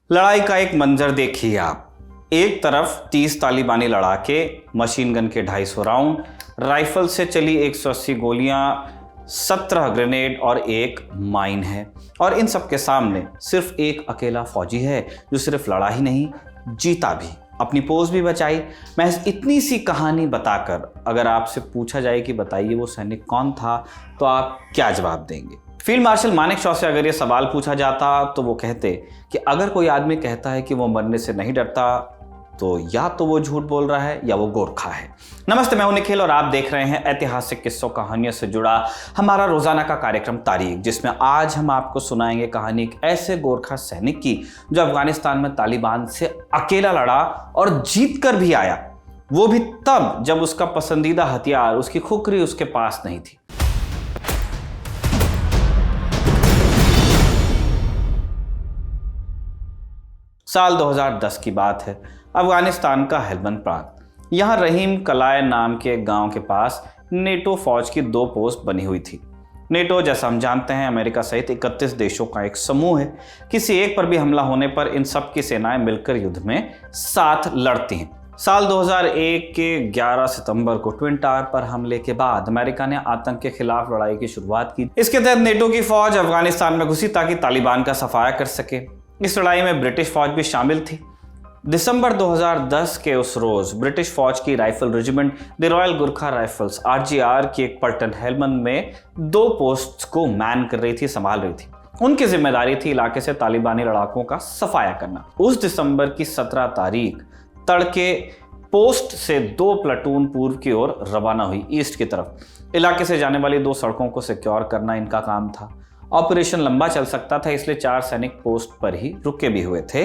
लड़ाई का एक मंजर देखिए आप। एक तरफ 30 तालिबानी लड़ाके, मशीन गन के 250 राउंड, राइफल से चली 180 गोलियां, 17 ग्रेनेड और एक माइन है। और इन सब के सामने सिर्फ एक अकेला फौजी है जो सिर्फ लड़ा ही नहीं, जीता भी, अपनी पोज भी बचाई। महज इतनी सी कहानी बताकर अगर आपसे पूछा जाए कि बताइए वो सैनिक कौन था, तो आप क्या जवाब देंगे? फील्ड मार्शल मानेकशॉ से अगर ये सवाल पूछा जाता तो वो कहते कि अगर कोई आदमी कहता है कि वो मरने से नहीं डरता तो या तो वो झूठ बोल रहा है या वो गोरखा है। नमस्ते, मैं हूं निखिल और आप देख रहे हैं ऐतिहासिक किस्सों कहानियों से जुड़ा हमारा रोजाना का कार्यक्रम तारीख, जिसमें आज हम आपको सुनाएंगे कहानी एक ऐसे गोरखा सैनिक की जो अफगानिस्तान में तालिबान से अकेला लड़ा और जीत कर भी आया, वो भी तब जब उसका पसंदीदा हथियार, उसकी खुखरी उसके पास नहीं थी। साल 2010 की बात है। अफगानिस्तान का हेल्मंद प्रांत। यहाँ रहीम कलाय नाम के गांव के पास नेटो फौज की 2 पोस्ट बनी हुई थी। नेटो, जैसा हम जानते हैं, अमेरिका सहित 31 देशों का एक समूह है। किसी एक पर भी हमला होने पर इन सब की सेनाएं मिलकर युद्ध में साथ लड़ती हैं। साल 2001 के 11 सितंबर को ट्विन टावर पर हमले के बाद अमेरिका ने आतंक के खिलाफ लड़ाई की शुरुआत की। इसके तहत नेटो की फौज अफगानिस्तान में घुसी ताकि तालिबान का सफाया कर सके। इस लड़ाई में ब्रिटिश फौज भी शामिल थी। दिसंबर 2010 के उस रोज ब्रिटिश फौज की rifle regiment the royal Gurkha rifles RGR की एक पलटन हेल्मंद में 2 पोस्ट को मैन कर रही थी, संभाल रही थी। उनकी जिम्मेदारी थी इलाके से तालिबानी लड़ाकों का सफाया करना। उस दिसंबर की 17 तारीख तड़के पोस्ट से 2 प्लाटून पूर्व की ओर रवाना हुई, ईस्ट की तरफ। इलाके से जाने वाली 2 सड़कों को सिक्योर करना इनका काम था। ऑपरेशन लंबा चल सकता था, इसलिए 4 सैनिक पोस्ट पर ही रुके भी हुए थे।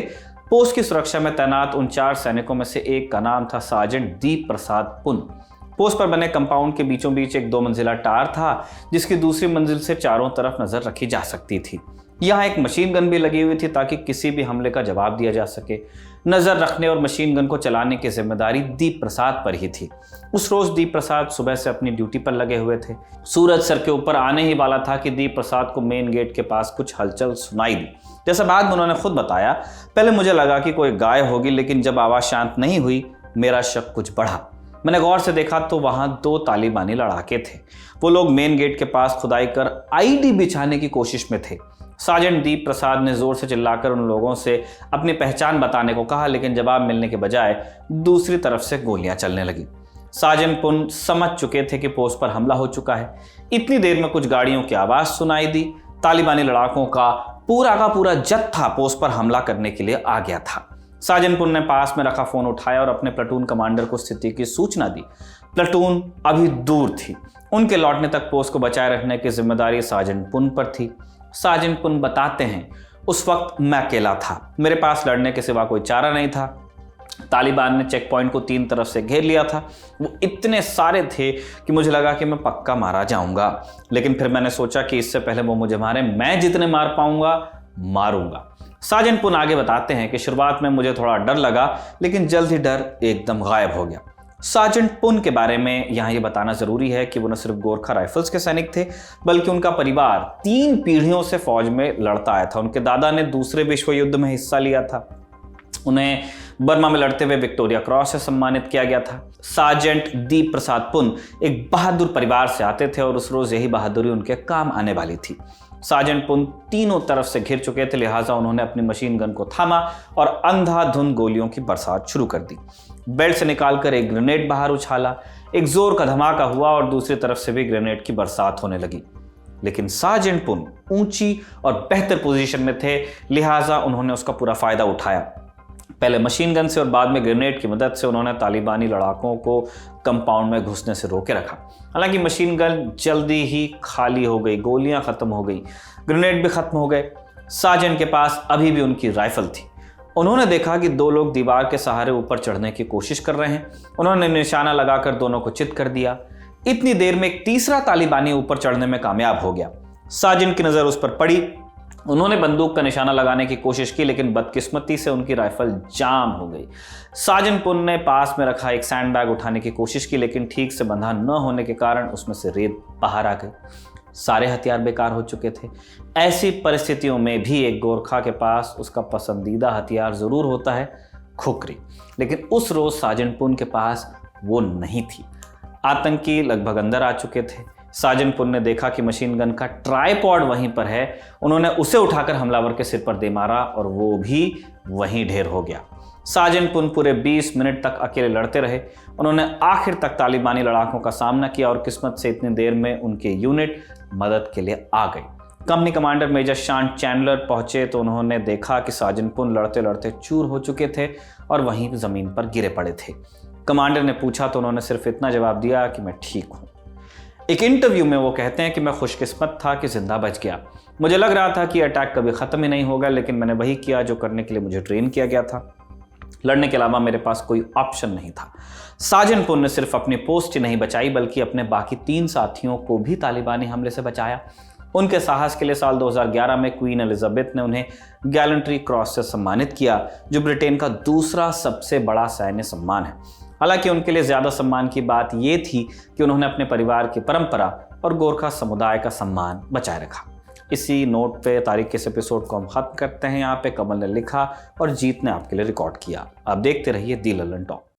पोस्ट की सुरक्षा में तैनात उन 4 सैनिकों में से एक का नाम था सार्जेंट दीप प्रसाद पुन। पोस्ट पर बने कंपाउंड के बीचों बीच एक 2 मंजिला टार था, जिसकी दूसरी मंजिल से चारों तरफ नजर रखी जा सकती थी। यहाँ एक मशीन गन भी लगी हुई थी ताकि किसी भी हमले का जवाब दिया जा सके। नजर रखने और मशीन गन को चलाने की जिम्मेदारी दीप प्रसाद पर ही थी। उस रोज दीप प्रसाद सुबह से अपनी ड्यूटी पर लगे हुए थे। सूरज सर के ऊपर आने ही वाला था कि दीप प्रसाद को मेन गेट के पास कुछ हलचल सुनाई दी। जैसा बाद में उन्होंने खुद बताया, पहले मुझे लगा कि कोई गाय होगी, लेकिन जब आवाज शांत नहीं हुई मेरा शक कुछ बढ़ा। मैंने गौर से देखा तो वहां 2 तालिबानी लड़ाके थे। वो लोग मेन गेट के पास खुदाई कर आईडी बिछाने की कोशिश में थे। सार्जेंट दीप प्रसाद ने जोर से चिल्लाकर उन लोगों से अपनी पहचान बताने को कहा, लेकिन जवाब मिलने के बजाय दूसरी तरफ से गोलियां चलने लगी। सार्जेंट पुन समझ चुके थे कि पोस्ट पर हमला हो चुका है। इतनी देर में कुछ गाड़ियों की आवाज सुनाई दी। तालिबानी लड़ाकों का पूरा जत्था पोस्ट पर हमला करने के लिए आ गया था। सार्जेंट पुन ने पास में रखा फोन उठाया और अपने प्लाटून कमांडर को स्थिति की सूचना दी। प्लाटून अभी दूर थी। उनके लौटने तक पोस्ट को बचाए रखने की जिम्मेदारी सार्जेंट पुन पर थी। सार्जेंट पुन बताते हैं, उस वक्त मैं अकेला था, मेरे पास लड़ने के सिवा कोई चारा नहीं था। तालिबान ने चेक पॉइंट को 3 तरफ से घेर लिया था। वो इतने सारे थे कि मुझे लगा कि मैं पक्का मारा जाऊंगा, लेकिन फिर मैंने सोचा कि इससे पहले वो मुझे मारे, मैं जितने मार पाऊंगा मारूंगा। सार्जेंट पुन आगे बताते हैं कि शुरुआत में मुझे थोड़ा डर लगा, लेकिन जल्द ही डर एकदम गायब हो गया। सार्जेंट पुन के बारे में यहाँ ये बताना जरूरी है कि वो न सिर्फ गोरखा राइफल्स के सैनिक थे, बल्कि उनका परिवार 3 पीढ़ियों से फौज में लड़ता आया था। उनके दादा ने दूसरे विश्व युद्ध में हिस्सा लिया था। उन्हें बर्मा में लड़ते हुए विक्टोरिया क्रॉस से सम्मानित किया गया था। सार्जेंट दीप प्रसाद पुन एक बहादुर परिवार से आते थे और उस रोज यही बहादुरी उनके काम आने वाली थी। सार्जेंट पुन तीनों तरफ से घिर चुके थे, लिहाजा उन्होंने अपनी मशीन गन को थामा और अंधाधुंध गोलियों की बरसात शुरू कर दी। बेल्ट से निकालकर एक ग्रेनेड बाहर उछाला। एक जोर का धमाका हुआ और दूसरी तरफ से भी ग्रेनेड की बरसात होने लगी। लेकिन सार्जेंट पुन ऊंची और बेहतर पोजीशन में थे, लिहाजा उन्होंने उसका पूरा फायदा उठाया। पहले मशीन गन से और बाद में ग्रेनेड की मदद से उन्होंने तालिबानी लड़ाकों को कंपाउंड में घुसने से रोके रखा। हालांकि मशीन गन जल्दी ही खाली हो गई, गोलियां खत्म हो गई, ग्रेनेड भी खत्म हो गए। सार्जेंट के पास अभी भी उनकी राइफल थी। उन्होंने देखा कि 2 लोग दीवार के सहारे ऊपर चढ़ने की कोशिश कर रहे हैं। उन्होंने निशाना लगाकर दोनों को चित कर दिया। इतनी देर में एक तीसरा तालिबानी ऊपर चढ़ने में कामयाब हो गया। सार्जेंट की नजर उस पर पड़ी। उन्होंने बंदूक का निशाना लगाने की कोशिश की, लेकिन बदकिस्मती से उनकी राइफल जाम हो गई। सार्जेंट पुन ने पास में रखा एक सैंडबैग उठाने की कोशिश की, लेकिन ठीक से बंधा न होने के कारण उसमें से रेत बाहर आ गई। सारे हथियार बेकार हो चुके थे। ऐसी परिस्थितियों में भी एक गोरखा के पास उसका पसंदीदा हथियार जरूर होता है, खुखरी। लेकिन उस रोज साजन पुन के पास वो नहीं थी। आतंकी लगभग अंदर आ चुके थे। साजन पुन ने देखा कि मशीन गन का ट्राइपॉड वहीं पर है। उन्होंने उसे उठाकर हमलावर के सिर पर दे मारा और वो भी वहीं ढेर हो गया। साजन पुन पूरे 20 मिनट तक अकेले लड़ते रहे। उन्होंने आखिर तक तालिबानी लड़ाकों का सामना किया और किस्मत से इतनी देर में उनके यूनिट मदद के लिए आ गई। कंपनी कमांडर मेजर शान चैंडलर पहुंचे तो उन्होंने देखा कि साजन पुन लड़ते लड़ते चूर हो चुके थे और वहीं जमीन पर गिरे पड़े थे। कमांडर ने पूछा तो उन्होंने सिर्फ इतना जवाब दिया कि मैं ठीक हूं। एक इंटरव्यू में वो कहते हैं कि मैं खुशकिस्मत था कि जिंदा बच गया। मुझे लग रहा था कि अटैक कभी खत्म ही नहीं होगा, लेकिन मैंने वही किया जो करने के लिए मुझे ट्रेन किया गया था। लड़ने के अलावा मेरे पास कोई ऑप्शन नहीं था। साजन पुन ने सिर्फ अपनी पोस्ट ही नहीं बचाई बल्कि अपने बाकी 3 साथियों को भी तालिबानी हमले से बचाया। उनके साहस के लिए साल 2011 में क्वीन एलिजाबेथ ने उन्हें गैलेंट्री क्रॉस से सम्मानित किया, जो ब्रिटेन का दूसरा सबसे बड़ा सैन्य सम्मान है। हालांकि उनके लिए ज्यादा सम्मान की बात यह थी कि उन्होंने अपने परिवार की परंपरा और गोरखा समुदाय का सम्मान बचाए रखा। इसी नोट पे तारीख के इस एपिसोड को हम खत्म करते हैं। यहाँ पे कमल ने लिखा और जीत ने आपके लिए रिकॉर्ड किया। आप देखते रहिए दी लल्लन टॉक।